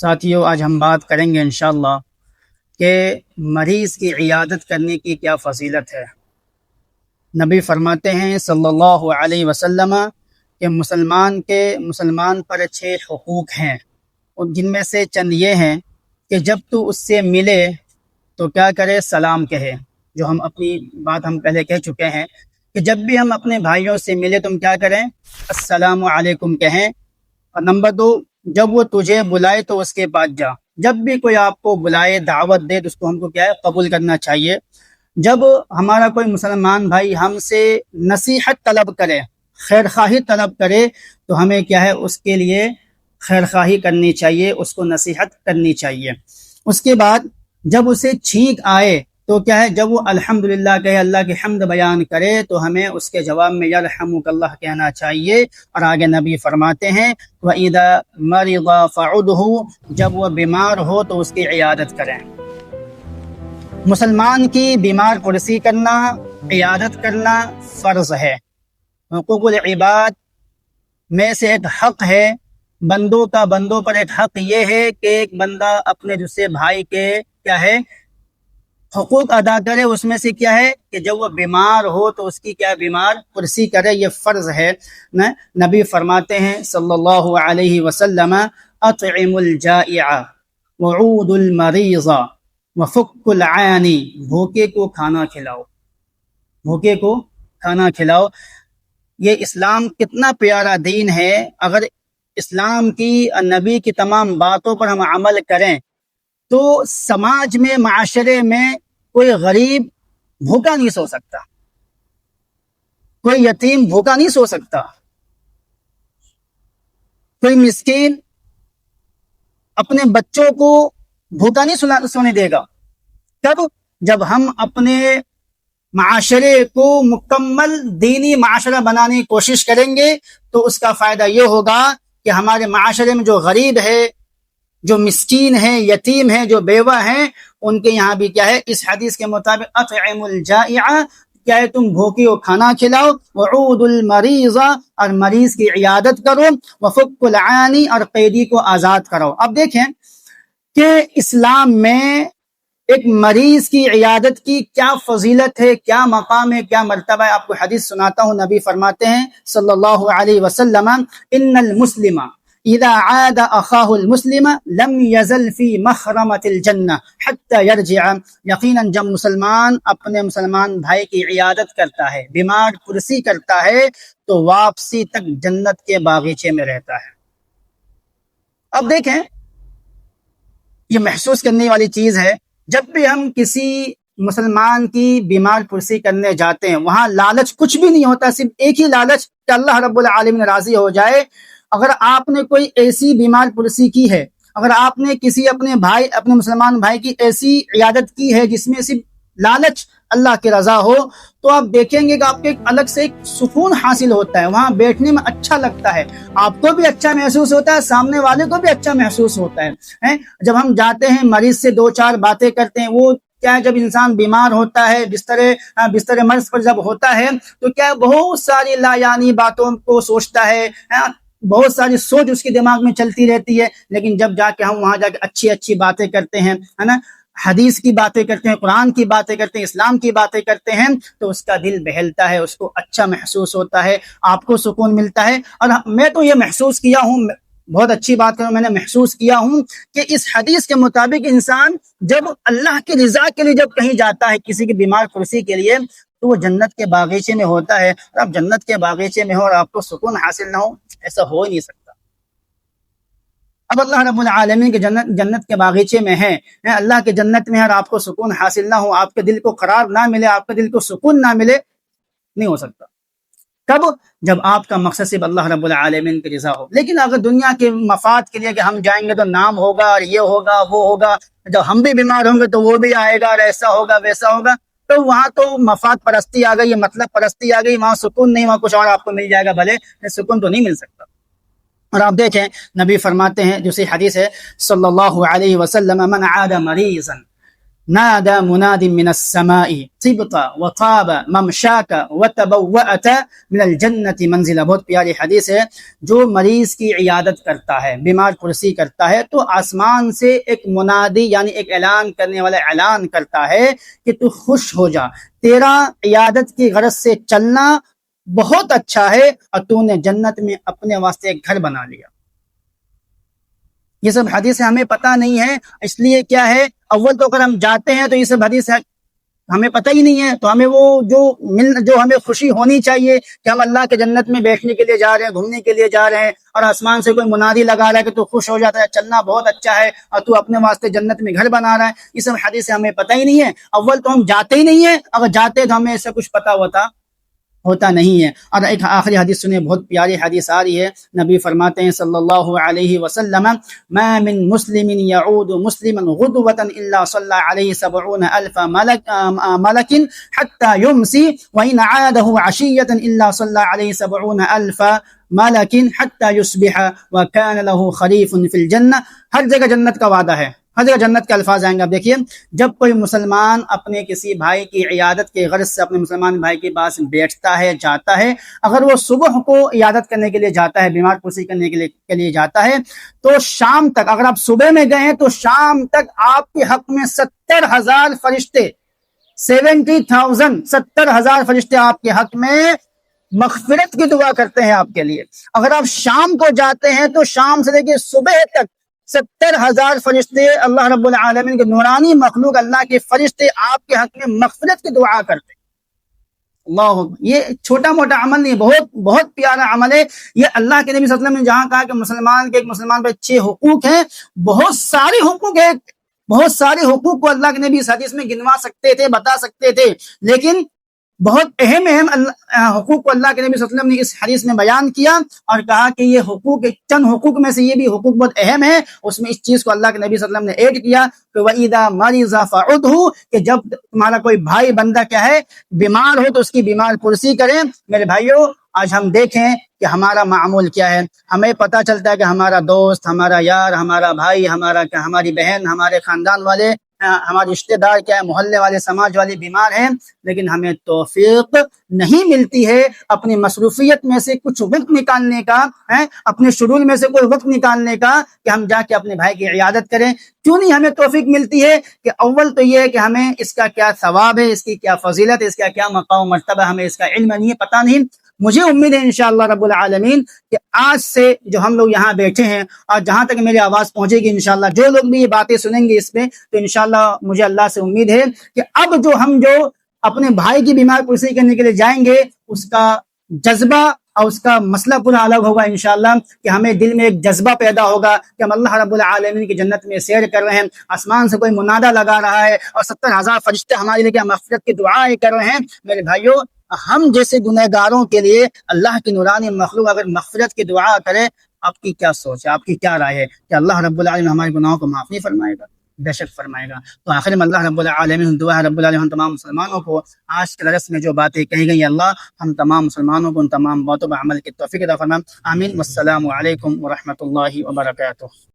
ساتھیوں، آج ہم بات کریں گے انشاءاللہ کہ مریض کی عیادت کرنے کی کیا فضیلت ہے۔ نبی فرماتے ہیں صلی اللہ علیہ وسلم کہ مسلمان پر 6 حقوق ہیں، اور جن میں سے چند یہ ہیں کہ جب تو اس سے ملے تو کیا کرے؟ سلام کہے، جو ہم اپنی بات ہم پہلے کہہ چکے ہیں کہ جب بھی ہم اپنے بھائیوں سے ملے تو ہم کیا کریں؟ السلام علیکم کہیں۔ اور نمبر 2، جب وہ تجھے بلائے تو اس کے پاس جا۔ جب بھی کوئی آپ کو بلائے، دعوت دے، تو اس کو ہم کو کیا ہے؟ قبول کرنا چاہیے۔ جب ہمارا کوئی مسلمان بھائی ہم سے نصیحت طلب کرے، خیر خواہی طلب کرے، تو ہمیں کیا ہے؟ اس کے لیے خیر خواہی کرنی چاہیے، اس کو نصیحت کرنی چاہیے۔ اس کے بعد جب اسے چھینک آئے تو کیا ہے؟ جب وہ الحمدللہ کہے، اللہ کی حمد بیان کرے، تو ہمیں اس کے جواب میں یرحمک اللہ کہنا چاہیے۔ اور آگے نبی فرماتے ہیں وَإِذَا مَرِضَ فَعُدْهُ، جب وہ بیمار ہو تو اس کی عیادت کریں۔ مسلمان کی بیمار پرسی کرنا، عیادت کرنا فرض ہے۔ حقوق العباد میں سے ایک حق ہے، بندوں کا بندوں پر ایک حق یہ ہے کہ ایک بندہ اپنے دوسرے بھائی کے کیا ہے؟ حقوق ادا کرے۔ اس میں سے کیا ہے کہ جب وہ بیمار ہو تو اس کی کیا؟ بیمار پرسی کرے، یہ فرض ہے۔ نبی فرماتے ہیں صلی اللہ علیہ وسلم اطعم الجائع وعود المریض وفک العانی، بھوکے کو کھانا کھلاؤ، بھوکے کو کھانا کھلاؤ۔ یہ اسلام کتنا پیارا دین ہے۔ اگر اسلام کی، نبی کی تمام باتوں پر ہم عمل کریں تو سماج میں، معاشرے میں کوئی غریب بھوکا نہیں سو سکتا، کوئی یتیم بھوکا نہیں سو سکتا، کوئی مسکین اپنے بچوں کو بھوکا نہیں سونے دے گا۔ کب؟ جب ہم اپنے معاشرے کو مکمل دینی معاشرہ بنانے کی کوشش کریں گے تو اس کا فائدہ یہ ہوگا کہ ہمارے معاشرے میں جو غریب ہے، جو مسکین ہیں، یتیم ہیں، جو بیوہ ہیں، ان کے یہاں بھی کیا ہے؟ اس حدیث کے مطابق اطعم الجائع، کیا ہے؟ تم بھوکی کو کھانا کھلاؤ، وعود المریض، اور مریض کی عیادت کرو، وفک العانی، اور قیدی کو آزاد کرو۔ اب دیکھیں کہ اسلام میں ایک مریض کی عیادت کی کیا فضیلت ہے، کیا مقام ہے، کیا مرتبہ ہے۔ آپ کو حدیث سناتا ہوں۔ نبی فرماتے ہیں صلی اللہ علیہ وسلم ان المسلم اذا عاد اخاہ المسلم لم يزل فی مخرمۃ الجنہ حتی یرجع، یقیناً جب مسلمان اپنے مسلمان بھائی کی عیادت کرتا ہے، بیمار پرسی کرتا ہے، تو واپسی تک جنت کے باغیچے میں رہتا ہے۔ اب دیکھیں، یہ محسوس کرنے والی چیز ہے۔ جب بھی ہم کسی مسلمان کی بیمار پرسی کرنے جاتے ہیں، وہاں لالچ کچھ بھی نہیں ہوتا، صرف ایک ہی لالچ کہ اللہ رب العالمین راضی ہو جائے۔ اگر آپ نے کوئی ایسی بیمار پرسی کی ہے، اگر آپ نے کسی اپنے مسلمان بھائی کی ایسی عیادت کی ہے جس میں صرف لالچ اللہ کی رضا ہو، تو آپ دیکھیں گے کہ آپ کو ایک الگ سے ایک سکون حاصل ہوتا ہے، وہاں بیٹھنے میں اچھا لگتا ہے، آپ کو بھی اچھا محسوس ہوتا ہے، سامنے والے کو بھی اچھا محسوس ہوتا ہے۔ جب ہم جاتے ہیں مریض سے 2-4 باتیں کرتے ہیں، وہ کیا ہے؟ جب انسان بیمار ہوتا ہے، بستر مرض پر جب ہوتا ہے، تو کیا بہت ساری لا یعنی باتوں کو سوچتا ہے، بہت ساری سوچ اس کے دماغ میں چلتی رہتی ہے۔ لیکن جب جا کے ہم وہاں جا کے اچھی اچھی باتیں کرتے ہیں، ہے نا، حدیث کی باتیں کرتے ہیں، قرآن کی باتیں کرتے ہیں، اسلام کی باتیں کرتے ہیں، تو اس کا دل بہلتا ہے، اس کو اچھا محسوس ہوتا ہے، آپ کو سکون ملتا ہے۔ اور میں تو یہ محسوس کیا ہوں، بہت اچھی بات کروں، میں نے محسوس کیا ہوں کہ اس حدیث کے مطابق انسان جب اللہ کی رضا کے لیے جب کہیں جاتا ہے، کسی کی بیمار پرسی کے لیے، تو وہ جنت کے باغیچے میں ہوتا ہے۔ اور آپ جنت کے باغیچے میں ہو اور آپ کو سکون حاصل نہ ہو، ایسا ہو ہی نہیں سکتا۔ اب اللہ رب العالمین کے جنت کے باغیچے میں ہے، اللہ کے جنت میں ہے، اور آپ کو سکون حاصل نہ ہو، آپ کے دل کو قرار نہ ملے، آپ کے دل کو سکون نہ ملے، نہیں ہو سکتا۔ کب؟ جب آپ کا مقصد صرف اللہ رب العالمین کی رضا ہو۔ لیکن اگر دنیا کے مفاد کے لیے کہ ہم جائیں گے تو نام ہوگا، اور یہ ہوگا، وہ ہوگا، جب ہم بھی بیمار ہوں گے تو وہ بھی آئے گا، اور ایسا ہوگا، ویسا ہوگا، تو وہاں تو مفاد پرستی آ گئی، مطلب پرستی آ گئی، وہاں سکون نہیں، وہاں کچھ اور آپ کو مل جائے گا، بھلے سکون تو نہیں مل سکتا۔ اور آپ دیکھیں نبی فرماتے ہیں، دوسری حدیث ہے صلی اللہ علیہ وسلم من عاد مریضا، نادى مناد من السماء طبت وطاب ممشاك وتبوأت من الجنة منزلا. بہت پیاری حدیث ہے. جو مریض کی عیادت کرتا ہے، بیمار پرسی کرتا ہے، تو آسمان سے ایک منادی یعنی ایک اعلان کرنے والا اعلان کرتا ہے کہ تو خوش ہو جا، تیرا عیادت کی غرض سے چلنا بہت اچھا ہے اور تو نے جنت میں اپنے واسطے ایک گھر بنا لیا. یہ سب حدیثیں ہمیں پتہ نہیں ہے، اس لیے کیا ہے، اول تو اگر ہم جاتے ہیں تو یہ سب حدیث ہمیں پتہ ہی نہیں ہے، تو ہمیں وہ جو ہمیں خوشی ہونی چاہیے کہ ہم اللہ کے جنت میں بیٹھنے کے لیے جا رہے ہیں، گھومنے کے لیے جا رہے ہیں، اور آسمان سے کوئی منادی لگا رہا ہے کہ تو خوش ہو جاتا ہے، چلنا بہت اچھا ہے اور تو اپنے واسطے جنت میں گھر بنا رہا ہے، یہ سب حدیثیں ہمیں پتہ ہی نہیں ہے. اول تو ہم جاتے ہی نہیں ہیں، اگر جاتے تو ہمیں ایسا کچھ پتہ ہوتا نہیں ہے. اور ایک آخری حدیث سنیں، بہت پیاری حدیث آ رہی ہے. نبی فرماتے ہیں صلی اللہ علیہ وسلم: ما من مسلم يعود مسلما غدوة الا صلى عليه 70,000 ملك حتى يمسي، وإن عاده عشية الا صلى عليه 70,000 ملك حتى يصبح وكان له خريف في الجنة. ہر جگہ جنت کا وعدہ ہے، ہر جگہ جنت کے الفاظ آئیں گے. آپ دیکھیے، جب کوئی مسلمان اپنے کسی بھائی کی عیادت کے غرض سے اپنے مسلمان بھائی کے پاس بیٹھتا ہے، جاتا ہے، اگر وہ صبح کو عیادت کرنے کے لیے جاتا ہے، بیمار پرسی کرنے کے لیے جاتا ہے، تو شام تک، اگر آپ صبح میں گئے ہیں تو شام تک آپ کے حق میں 70,000 فرشتے، 70,000 فرشتے آپ کے حق میں مغفرت کی دعا کرتے ہیں آپ کے لیے. اگر آپ شام کو جاتے ہیں تو شام سے لے کے صبح تک 70,000 فرشتے، اللہ رب العالمین کے نورانی مخلوق، اللہ کے فرشتے آپ کے حق میں مغفرت کی دعا کرتے ہیں. اللہ، یہ چھوٹا موٹا عمل نہیں، بہت پیارا عمل ہے. یہ اللہ کے نبی صلی اللہ علیہ وسلم نے جہاں کہا کہ مسلمان کے ایک مسلمان پر 6 حقوق ہیں، بہت سارے حقوق ہیں، بہت سارے حقوق کو اللہ کے نبی اس حدیث میں گنوا سکتے تھے، بتا سکتے تھے، لیکن بہت اہم حقوق کو اللہ کے نبی صلی اللہ علیہ وسلم نے اس حدیث میں بیان کیا اور کہا کہ یہ حقوق، چند حقوق میں سے یہ بھی حقوق بہت اہم ہے. اس میں اس چیز کو اللہ کے نبی صلی اللہ علیہ وسلم نے ایڈ کیا کہ وَإِذَا مَرِضَ فَعُدْهُ، کہ جب تمہارا کوئی بھائی بندہ کیا ہے، بیمار ہو تو اس کی بیمار پرسی کریں. میرے بھائیوں، آج ہم دیکھیں کہ ہمارا معمول کیا ہے. ہمیں پتہ چلتا ہے کہ ہمارا دوست، ہمارا یار، ہمارا بھائی، ہماری بہن، ہمارے خاندان والے، ہمارے رشتہ دار کیا ہے، محلے والے، سماج والے بیمار ہیں، لیکن ہمیں توفیق نہیں ملتی ہے اپنی مصروفیت میں سے کچھ وقت نکالنے کا، اپنے شڈول میں سے کوئی وقت نکالنے کا کہ ہم جا کے اپنے بھائی کی عیادت کریں. کیوں نہیں ہمیں توفیق ملتی ہے؟ کہ اول تو یہ ہے کہ ہمیں اس کا کیا ثواب ہے، اس کی کیا فضیلت ہے، اس کا کیا مقام و مرتبہ، ہمیں اس کا علم نہیں ہے، پتہ نہیں. مجھے امید ہے انشاءاللہ رب العالمین کہ آج سے جو ہم لوگ یہاں بیٹھے ہیں اور جہاں تک میری آواز پہنچے گی، انشاءاللہ جو لوگ بھی یہ باتیں سنیں گے اس پہ، تو انشاءاللہ مجھے اللہ سے امید ہے کہ اب ہم اپنے بھائی کی بیمار پرسی کرنے کے لیے جائیں گے، اس کا جذبہ اور اس کا مسئلہ پورا الگ ہوگا انشاءاللہ. کہ ہمیں دل میں ایک جذبہ پیدا ہوگا کہ ہم اللہ رب العالمین کی جنت میں سیر کر رہے ہیں، آسمان سے کوئی منادہ لگا رہا ہے اور 70,000 فرشتے ہمارے لیے مغفرت کی دعائیں کر رہے ہیں. میرے بھائیوں، ہم جیسے گنہگاروں کے لیے اللہ کی نورانی مخلوق اگر مغفرت کی دعا کرے، آپ کی کیا سوچ ہے، آپ کی کیا رائے ہے کہ اللہ رب العالمین ہمارے گناہوں کو معاف نہیں فرمائے گا؟ بے شک فرمائے گا. تو آخر میں اللہ رب العالمین دعا ہے رب العالمین تمام مسلمانوں کو آج کے درس میں جو باتیں کہی گئی، اللہ ہم تمام مسلمانوں کو ان تمام باتوں پر عمل کی توفیق عطا فرمائے. آمین. والسلام علیکم ورحمۃ اللہ وبرکاتہ.